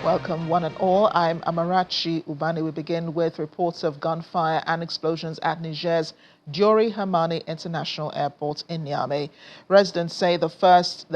Welcome one and all. I'm Amarachi Ubani. We begin with reports of gunfire and explosions at Niger's Diori Hamani International Airport in Niamey. Residents say they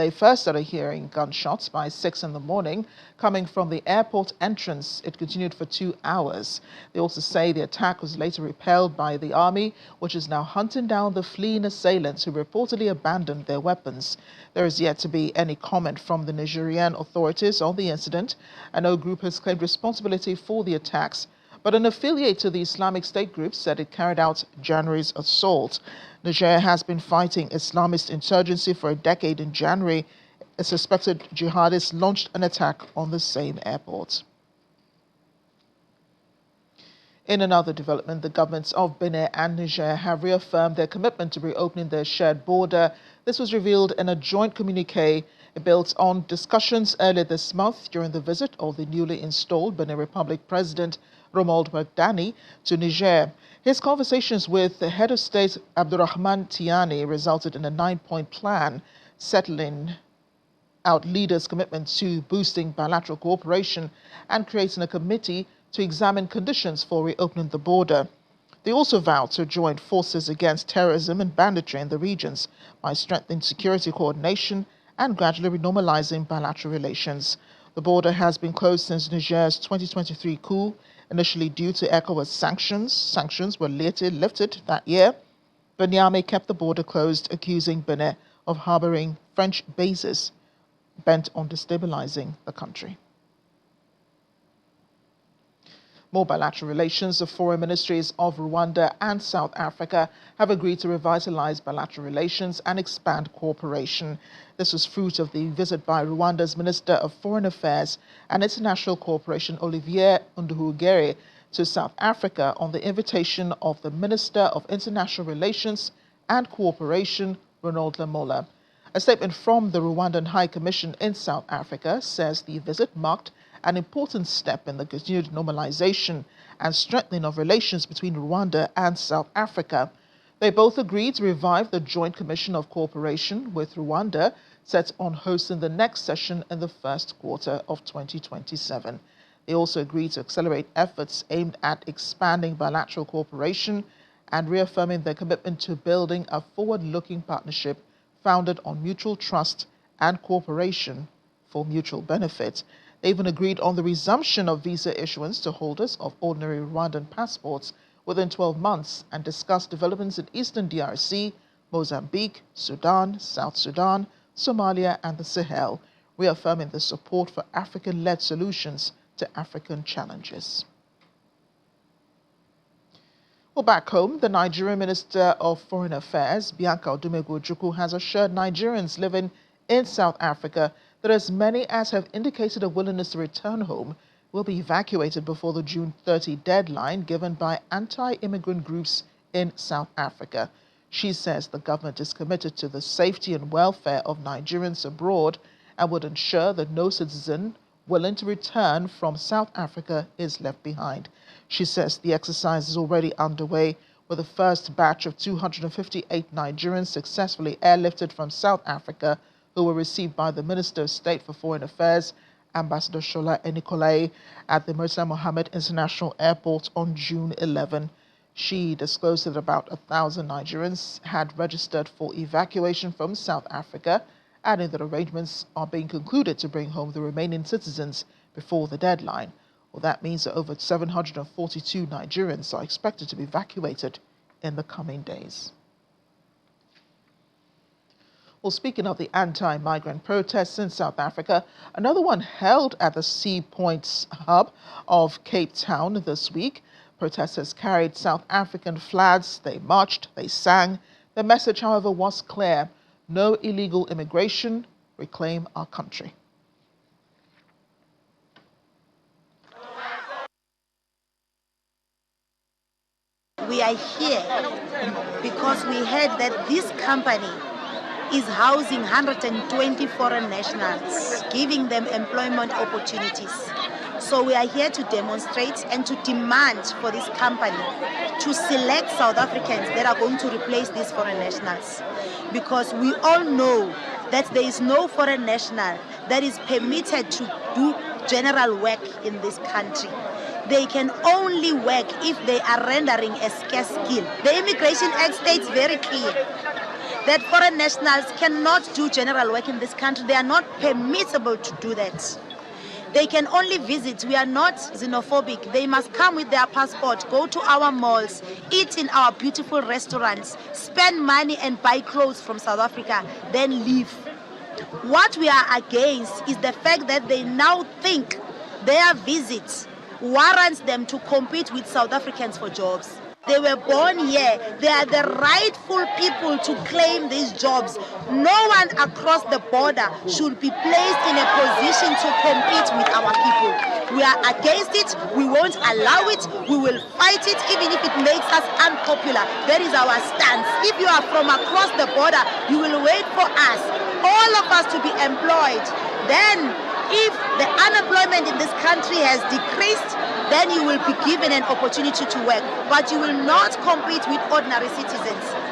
first started hearing gunshots by 6 in the morning coming from the airport entrance. It continued for 2 hours. They also say the attack was later repelled by the army, which is now hunting down the fleeing assailants who reportedly abandoned their weapons. There is yet to be any comment from the Nigerian authorities on the incident. No group has claimed responsibility for the attacks, but an affiliate to the Islamic State group said it carried out January's assault. Niger has been fighting Islamist insurgency for a decade. In January, a suspected jihadist launched an attack on the same airport. In another development, the governments of Benin and Niger have reaffirmed their commitment to reopening their shared border. This was revealed in a joint communique built on discussions earlier this month during the visit of the newly installed Benin Republic President Romuald Diezani to Niger. His conversations with the head of state Abdurrahman Tiani resulted in a 9-point plan settling out leaders' commitment to boosting bilateral cooperation and creating a committee to examine conditions for reopening the border. They also vowed to join forces against terrorism and banditry in the regions by strengthening security coordination and gradually normalizing bilateral relations. The border has been closed since Niger's 2023 coup, initially due to ECOWAS sanctions. Sanctions were later lifted that year, but Niamey kept the border closed, accusing Benin of harboring French bases bent on destabilizing the country. More bilateral relations. The foreign ministries of Rwanda and South Africa have agreed to revitalize bilateral relations and expand cooperation. This was fruit of the visit by Rwanda's Minister of Foreign Affairs and International Cooperation, Olivier Nduhungirehe, to South Africa on the invitation of the Minister of International Relations and Cooperation, Ronald Lamola. A statement from the Rwandan High Commission in South Africa says the visit marked an important step in the continued normalization and strengthening of relations between Rwanda and South Africa. They both agreed to revive the Joint Commission of Cooperation with Rwanda, set on hosting the next session in the first quarter of 2027. They also agreed to accelerate efforts aimed at expanding bilateral cooperation and reaffirming their commitment to building a forward-looking partnership founded on mutual trust and cooperation for mutual benefit. They even agreed on the resumption of visa issuance to holders of ordinary Rwandan passports within 12 months and discussed developments in Eastern DRC, Mozambique, Sudan, South Sudan, Somalia, and the Sahel, reaffirming the support for African-led solutions to African challenges. Well, back home, the Nigerian Minister of Foreign Affairs, Bianca Odumegwu-Ojukwu, has assured Nigerians living in South Africa that as many as have indicated a willingness to return home will be evacuated before the June 30 deadline given by anti-immigrant groups in South Africa. She says the government is committed to the safety and welfare of Nigerians abroad and would ensure that no citizen willing to return from South Africa is left behind. She says the exercise is already underway, with the first batch of 258 Nigerians successfully airlifted from South Africa, who were received by the Minister of State for Foreign Affairs, Ambassador Shola Enikolai, at the Murtala Mohammed International Airport on June 11. She disclosed that about 1,000 Nigerians had registered for evacuation from South Africa, adding that arrangements are being concluded to bring home the remaining citizens before the deadline. Well, that means that over 742 Nigerians are expected to be evacuated in the coming days. Well, speaking of the anti-migrant protests in South Africa, another one held at the Sea Points hub of Cape Town this week. Protesters carried South African flags, they marched, they sang. The message, however, was clear: no illegal immigration, reclaim our country. We are here because we heard that this company is housing 120 foreign nationals, giving them employment opportunities. So we are here to demonstrate and to demand for this company to select South Africans that are going to replace these foreign nationals. Because we all know that there is no foreign national that is permitted to general work in this country. They can only work if they are rendering a scarce skill. The Immigration Act states very clear that foreign nationals cannot do general work in this country. They are not permissible to do that. They can only visit. We are not xenophobic. They must come with their passport, go to our malls, eat in our beautiful restaurants, spend money and buy clothes from South Africa, then leave. What we are against is the fact that they now think their visit warrants them to compete with South Africans for jobs. They were born here. They are the rightful people to claim these jobs. No one across the border should be placed in a position to compete with our people. We are against it. We won't allow it. We will fight it even if it makes us unpopular. That is our stance. If you are from across the border, you will wait for us, all of us, to be employed. Then, if the unemployment in this country has decreased, then you will be given an opportunity to work, but you will not compete with ordinary citizens.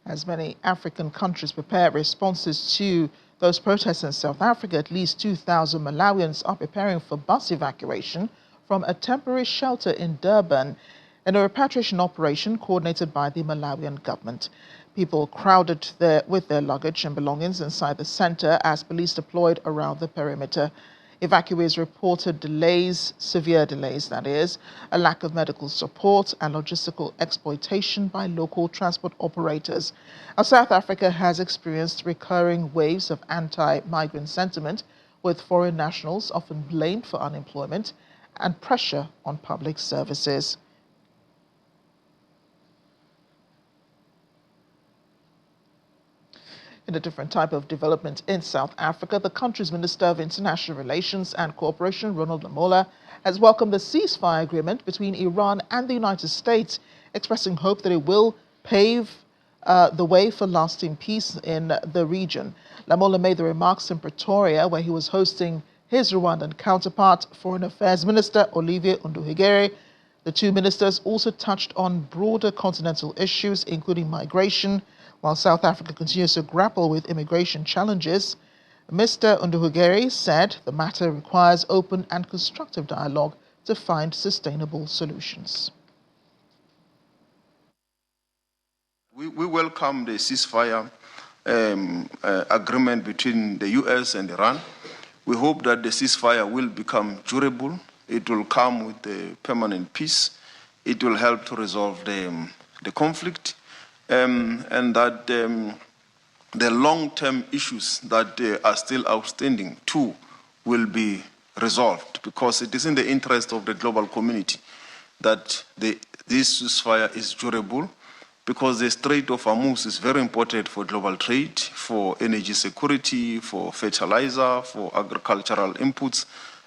As many African countries prepare responses to those protests in South Africa, at least 2,000 Malawians are preparing for bus evacuation from a temporary shelter in Durban in a repatriation operation coordinated by the Malawian government. People crowded there with their luggage and belongings inside the center as police deployed around the perimeter. Evacuees reported delays, severe delays that is, a lack of medical support and logistical exploitation by local transport operators. Now, South Africa has experienced recurring waves of anti-migrant sentiment, with foreign nationals often blamed for unemployment and pressure on public services. In a different type of development in South Africa, the country's Minister of International Relations and Cooperation, Ronald Lamola, has welcomed the ceasefire agreement between Iran and the United States, expressing hope that it will pave the way for lasting peace in the region. Lamola made the remarks in Pretoria, where he was hosting his Rwandan counterpart, Foreign Affairs Minister Olivier Nduhungirehe. The two ministers also touched on broader continental issues, including migration. While South Africa continues to grapple with immigration challenges, Mr. Nduhungirehe said the matter requires open and constructive dialogue to find sustainable solutions. We welcome the ceasefire agreement between the U.S. and Iran. We hope that the ceasefire will become durable. It will come with a permanent peace. It will help to resolve the conflict. And that the long-term issues that are still outstanding too will be resolved, because it is in the interest of the global community that this ceasefire is durable, because the Strait of Hormuz is very important for global trade, for energy security, for fertilizer, for agricultural inputs,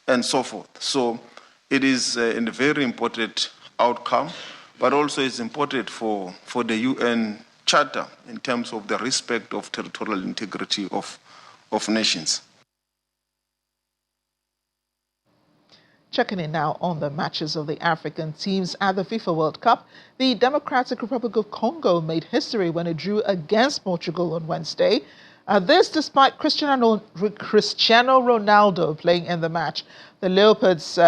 and so forth. So it is a very important outcome, but also it's important for the UN Charter in terms of the respect of territorial integrity of nations. Checking in now on the matches of the African teams at the FIFA World Cup, the Democratic Republic of Congo made history when it drew against Portugal on Wednesday. This despite Cristiano Ronaldo playing in the match. The Leopards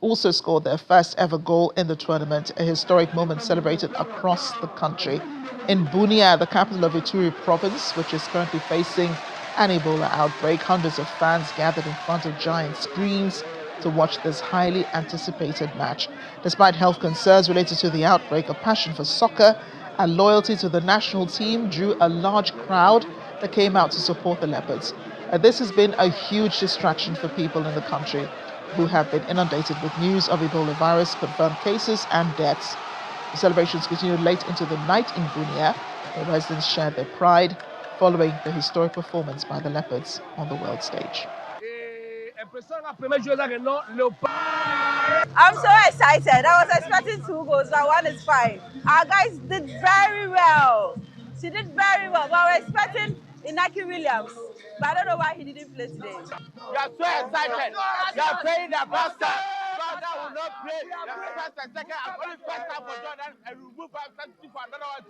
also scored their first ever goal in the tournament, a historic moment celebrated across the country. In Bunia, the capital of Ituri province, which is currently facing an Ebola outbreak, hundreds of fans gathered in front of giant screens to watch this highly anticipated match. Despite health concerns related to the outbreak, a passion for soccer and loyalty to the national team drew a large crowd that came out to support the Leopards. This has been a huge distraction for people in the country, who have been inundated with news of Ebola virus confirmed cases and deaths. The celebrations continued late into the night in Bunia. The residents shared their pride following the historic performance by the Leopards on the world stage. I'm so excited. I was expecting 2 goals, but 1 is fine. Our guys did very well. She did very well, but I was expecting Inaki Williams, but I don't know why he didn't play today. You are so excited. You are playing the bastard.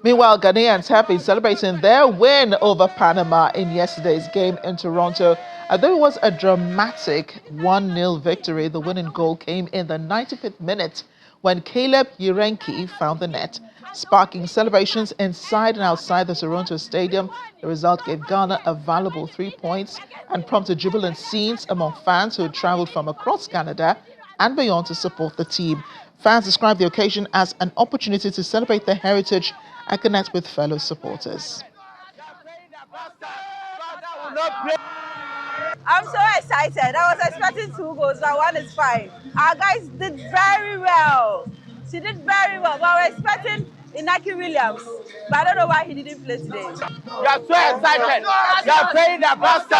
Meanwhile, Ghanaians have been celebrating their win over Panama in yesterday's game in Toronto. Although it was a dramatic 1-0 victory, the winning goal came in the 95th minute when Caleb Urenki found the net, sparking celebrations inside and outside the Toronto Stadium. The result gave Ghana a valuable 3 points and prompted jubilant scenes among fans who had traveled from across Canada and beyond to support the team. Fans described the occasion as an opportunity to celebrate their heritage and connect with fellow supporters. I'm so excited. I was expecting 2 goals, but 1 is fine. Our guys did very well. She did very well. But I was expecting Inaki Williams, but I don't know why he didn't play today. You are so excited. You are playing the bastard.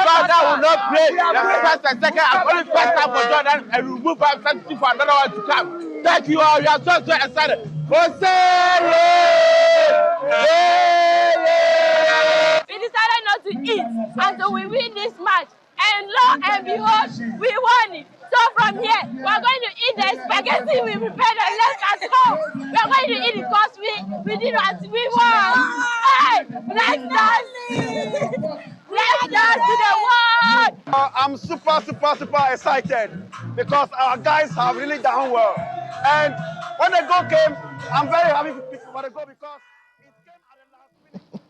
Jordan will not play the first and second and only first time for Jordan and we move 5 substitute for another one to come. Thank you all. You are so excited. We decided not to eat until we win this match. And lo and behold, we won it. So from here, we are going to eat the spaghetti we prepared and left at home. We are going to eat it because we did what we won. Hey, let's dance. Let's dance to the world. I'm super excited because our guys have really done well. And when the goal came, I'm very happy for the goal because it came at the last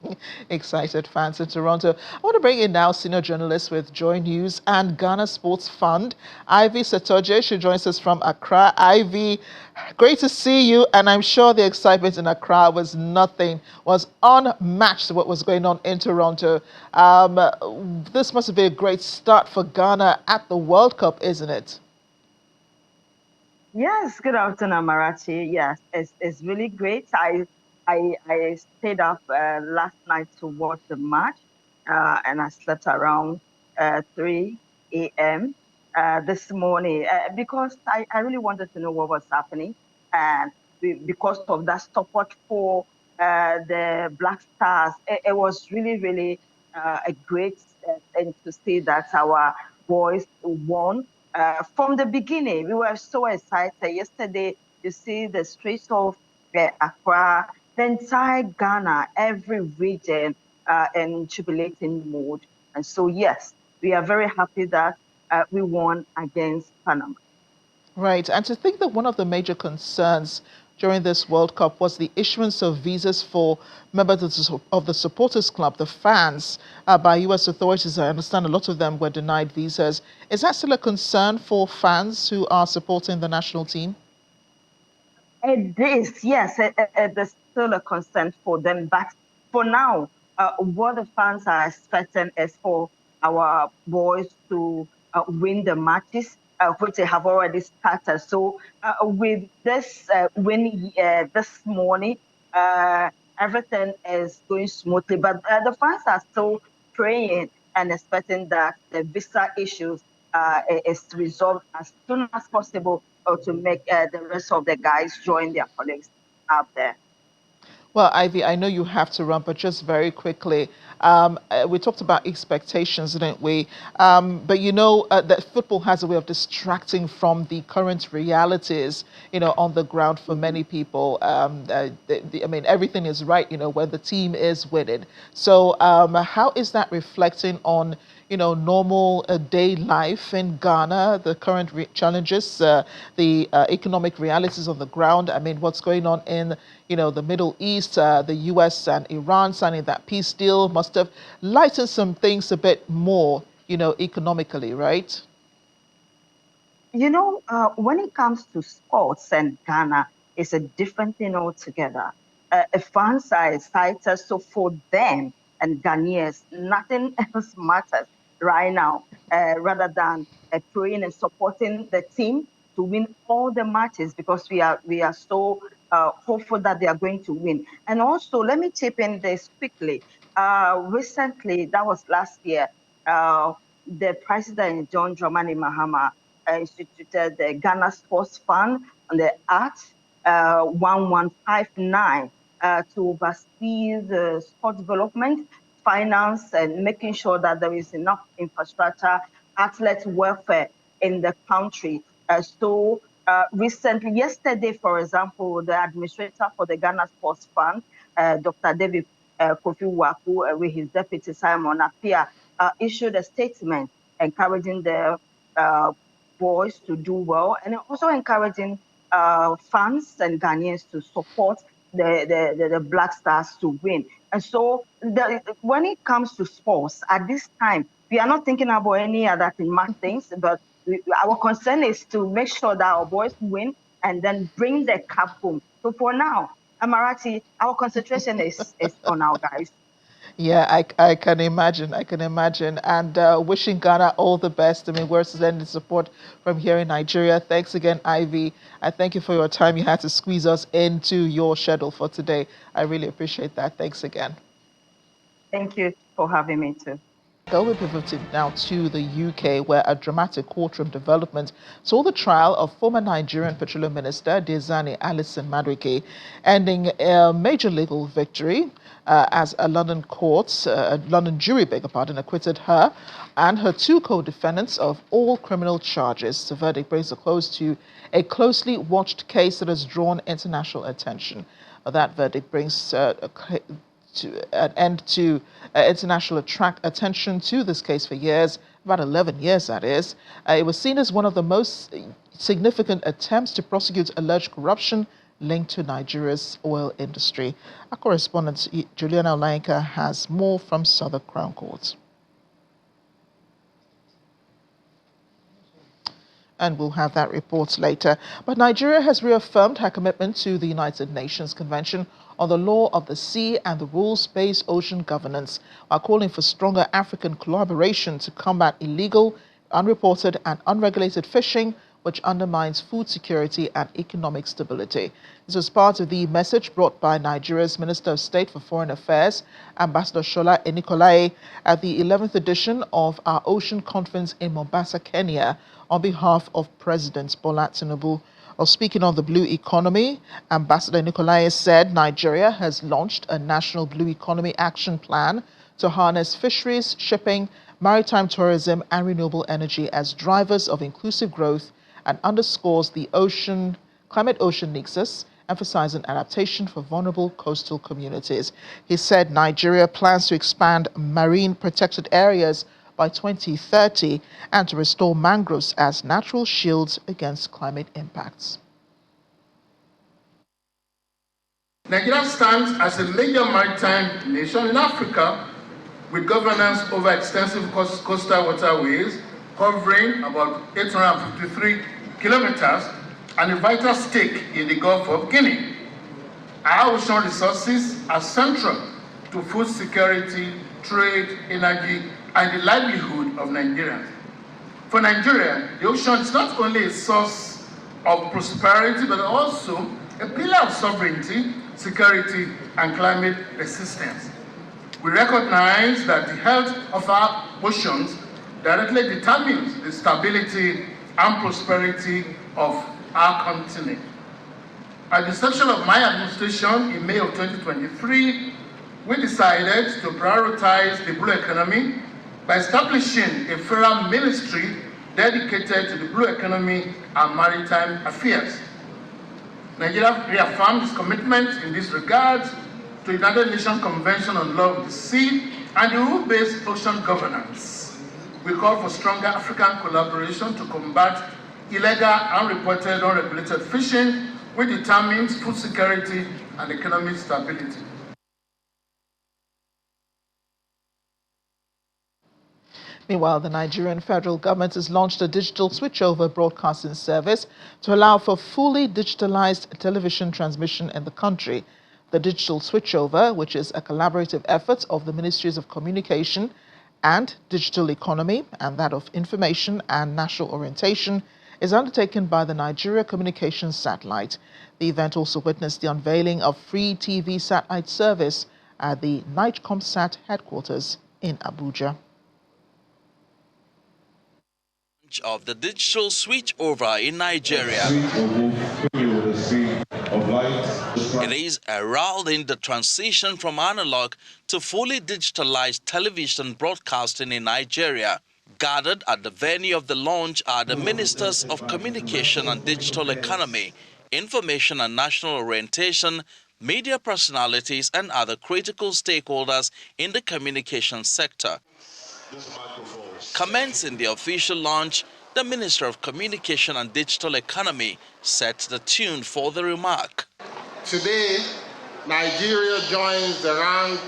minute. Excited fans in Toronto. I want to bring in now senior journalist with Joy News and Ghana Sports Fund, Ivy Satoje. She joins us from Accra. Ivy, great to see you, and I'm sure the excitement in Accra was unmatched to what was going on in Toronto. This must have been a great start for Ghana at the World Cup, isn't it? Yes, good afternoon, Marachi. Yes, it's really great. I stayed up last night to watch the match, and I slept around 3 a.m. This morning because I really wanted to know what was happening, and because of that support for the Black Stars, it was really a great thing to see that our boys won. From the beginning, we were so excited. Yesterday, you see the streets of Accra, the entire Ghana, every region in jubilating mood. And so, yes, we are very happy that we won against Panama. Right, and to think that one of the major concerns during this World Cup was the issuance of visas for members of the supporters club, the fans, by U.S. authorities. I understand a lot of them were denied visas. Is that still a concern for fans who are supporting the national team? It is, yes, it is still a concern for them. But for now, what the fans are expecting is for our boys to win the matches, which they have already started. So with this win this morning, everything is going smoothly. But the fans are still praying and expecting that the visa issues is resolved as soon as possible, or to make the rest of the guys join their colleagues out there. Well, Ivy, I know you have to run, but just very quickly, we talked about expectations, didn't we? But you know that football has a way of distracting from the current realities, on the ground for many people. I mean, everything is right, when the team is winning. So how is that reflecting on normal day life in Ghana, the current challenges, the economic realities on the ground? I mean, what's going on in, the Middle East, the US and Iran signing that peace deal must have lightened some things a bit more, economically, right? When it comes to sports and Ghana, it's a different thing altogether. Fans are excited, so for them and Ghanaians, nothing else matters right now, rather than praying and supporting the team to win all the matches, because we are so hopeful that they are going to win. And also, let me chip in this quickly. Recently, that was last year, the president, John Dramani Mahama, instituted the Ghana Sports Fund and the Act 1159 to oversee the sport development, finance, and making sure that there is enough infrastructure, athlete welfare in the country. So Recently, yesterday, for example, the administrator for the Ghana Sports Fund, Dr. David Kofi Waku, with his deputy Simon Appiah, issued a statement encouraging the boys to do well and also encouraging fans and Ghanaians to support the Black Stars to win. And so when it comes to sports, at this time, we are not thinking about any other things, but our concern is to make sure that our boys win and then bring the cup home. So for now, Amarachi, our concentration is on our guys. Yeah, I can imagine. I can imagine. And wishing Ghana all the best. I mean, we're sending support from here in Nigeria. Thanks again, Ivy. I thank you for your time. You had to squeeze us into your schedule for today. I really appreciate that. Thanks again. Thank you for having me too. We're pivoting now to the UK, where a dramatic courtroom development saw the trial of former Nigerian Petroleum Minister Diezani Alison Madueke, ending a major legal victory as a London jury, acquitted her and her two co-defendants of all criminal charges. The verdict brings a close to a closely watched case that has drawn international attention. That verdict brings an end to international attention to this case for years, about 11 years that is. It was seen as one of the most significant attempts to prosecute alleged corruption linked to Nigeria's oil industry. Our correspondent Juliana Olainka has more from Southern Crown Court. And we'll have that report later. But Nigeria has reaffirmed her commitment to the United Nations Convention on the Law of the Sea and the rules-based ocean governance, while calling for stronger African collaboration to combat illegal, unreported and unregulated fishing, which undermines food security and economic stability. This was part of the message brought by Nigeria's Minister of State for Foreign Affairs, Ambassador Shola Enikolai, at the 11th edition of our Ocean Conference in Mombasa, Kenya, on behalf of President Bola Tinubu. Speaking on the blue economy, Ambassador Nikolai said Nigeria has launched a national blue economy action plan to harness fisheries, shipping, maritime tourism and renewable energy as drivers of inclusive growth, and underscores the climate-ocean nexus, emphasizing adaptation for vulnerable coastal communities. He said Nigeria plans to expand marine protected areas by 2030 and to restore mangroves as natural shields against climate impacts. Nigeria stands as a major maritime nation in Africa with governance over extensive coastal waterways covering about 853 kilometers and a vital stake in the Gulf of Guinea. Our ocean resources are central to food security, trade, energy, and the livelihood of Nigerians. For Nigeria, the ocean is not only a source of prosperity, but also a pillar of sovereignty, security, and climate resistance. We recognize that the health of our oceans directly determines the stability and prosperity of our continent. At the inception of my administration in May of 2023, we decided to prioritize the blue economy by establishing a federal ministry dedicated to the blue economy and maritime affairs. Nigeria reaffirmed its commitment in this regard to the United Nations Convention on Law of the Sea and the rule-based ocean governance. We call for stronger African collaboration to combat illegal, unreported, unregulated fishing, which determines food security and economic stability. Meanwhile, the Nigerian federal government has launched a digital switchover broadcasting service to allow for fully digitalized television transmission in the country. The digital switchover, which is a collaborative effort of the Ministries of Communication and Digital Economy and that of Information and National Orientation, is undertaken by the Nigeria Communications Satellite. The event also witnessed the unveiling of free TV satellite service at the NIGECOMSAT headquarters in Abuja. Of the digital switchover in Nigeria. It is heralding the transition from analog to fully digitalized television broadcasting in Nigeria. Gathered at the venue of the launch are the Ministers of Communication and Digital Economy, Information and National Orientation, media personalities and other critical stakeholders in the communication sector. Commencing the official launch, the Minister of Communication and Digital Economy set the tune for the remark. Today, Nigeria joins the rank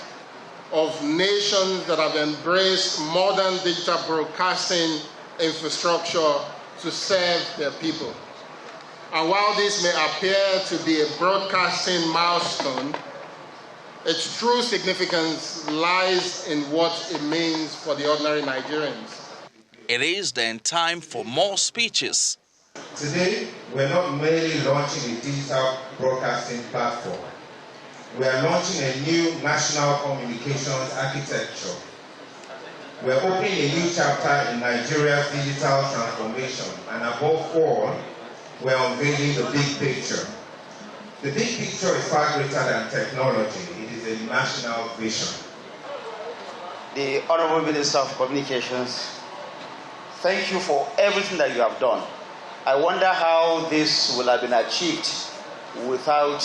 of nations that have embraced modern digital broadcasting infrastructure to serve their people. And while this may appear to be a broadcasting milestone, its true significance lies in what it means for the ordinary Nigerians. It is then time for more speeches. Today, we're not merely launching a digital broadcasting platform. We are launching a new national communications architecture. We're opening a new chapter in Nigeria's digital transformation, and above all, we're unveiling the big picture. The big picture is far greater than technology. It is a national vision. The Honorable Minister of Communications, thank you for everything that you have done. I wonder how this will have been achieved without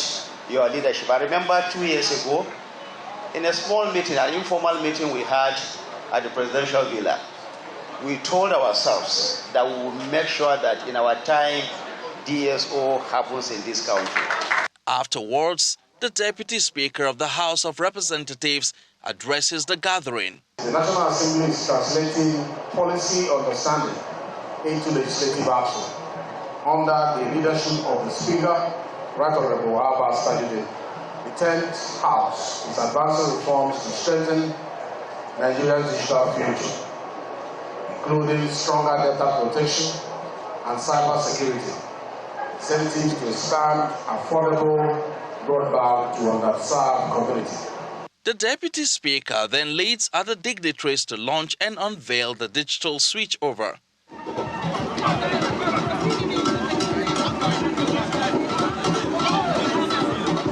your leadership. I remember 2 years ago, in a small meeting, an informal meeting we had at the presidential villa, we told ourselves that we will make sure that in our time, DSO happens in this country. Afterwards, the Deputy Speaker of the House of Representatives addresses the gathering. The National Assembly is translating policy understanding into legislative action under the leadership of the Speaker, Right Honorable Abbas Tajudeen. The 10th House is advancing reforms to strengthen Nigeria's digital future, including stronger data protection and cyber security, incentives to expand affordable broadband to underserved communities. The Deputy Speaker then leads other dignitaries to launch and unveil the digital switchover.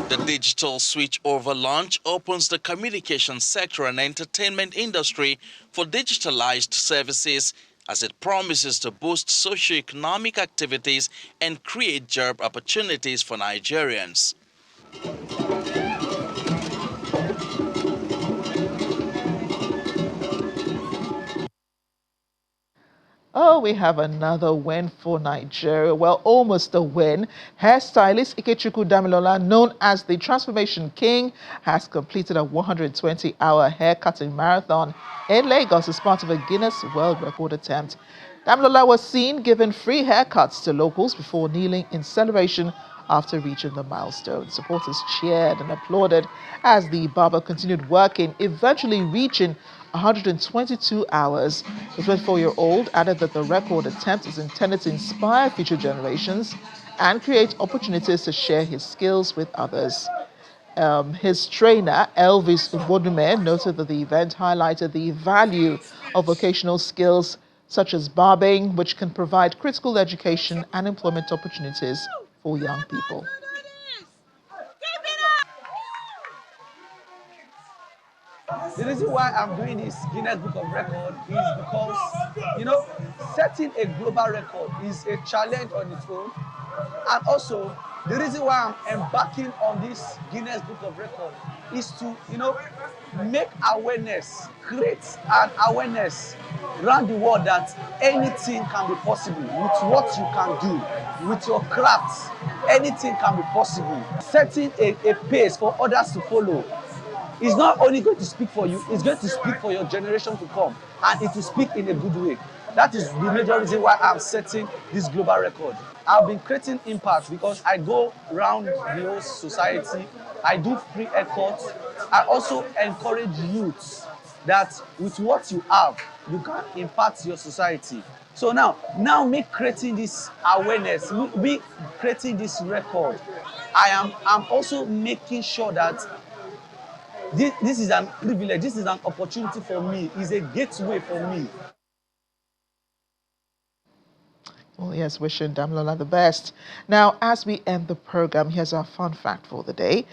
The digital switchover launch opens the communication sector and entertainment industry for digitalized services as it promises to boost socio-economic activities and create job opportunities for Nigerians. Oh, we have another win for Nigeria. Well, almost a win. Hairstylist Ikechukwu Damilola, known as the Transformation King, has completed a 120-hour haircutting marathon in Lagos as part of a Guinness World Record attempt. Damilola was seen giving free haircuts to locals before kneeling in celebration after reaching the milestone. Supporters cheered and applauded as the barber continued working, eventually reaching 122 hours. The 24-year-old added that the record attempt is intended to inspire future generations and create opportunities to share his skills with others. His trainer, Elvis Ubodume, noted that the event highlighted the value of vocational skills such as barbing, which can provide critical education and employment opportunities for young people. The reason why I'm doing this Guinness Book of Record is because, setting a global record is a challenge on its own. And also, the reason why I'm embarking on this Guinness Book of Record is to, make awareness, create an awareness around the world that anything can be possible with what you can do, with your craft. Anything can be possible. Setting a pace for others to follow. It's not only going to speak for you, it's going to speak for your generation to come, and it will speak in a good way. That is the major reason why I'm setting this global record. I've been creating impact because I go around the whole society, I do free haircuts, I also encourage youths that with what you have, you can impact your society. So now me creating this awareness, me creating this record, I'm also making sure that this is an privilege, this is an opportunity for me, it's a gateway for me. Well, yes, wishing Damilola the best. Now, as we end the program, here's our fun fact for the day.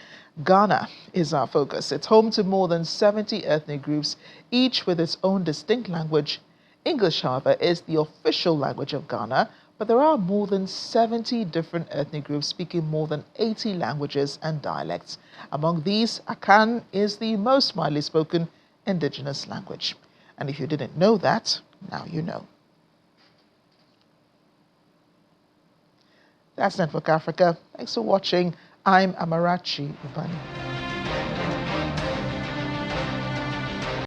Ghana is our focus. It's home to more than 70 ethnic groups, each with its own distinct language, English, however, is the official language of Ghana, but there are more than 70 different ethnic groups speaking more than 80 languages and dialects. Among these, Akan is the most widely spoken indigenous language. And if you didn't know that, now you know. That's Network Africa. Thanks for watching. I'm Amarachi Ubani.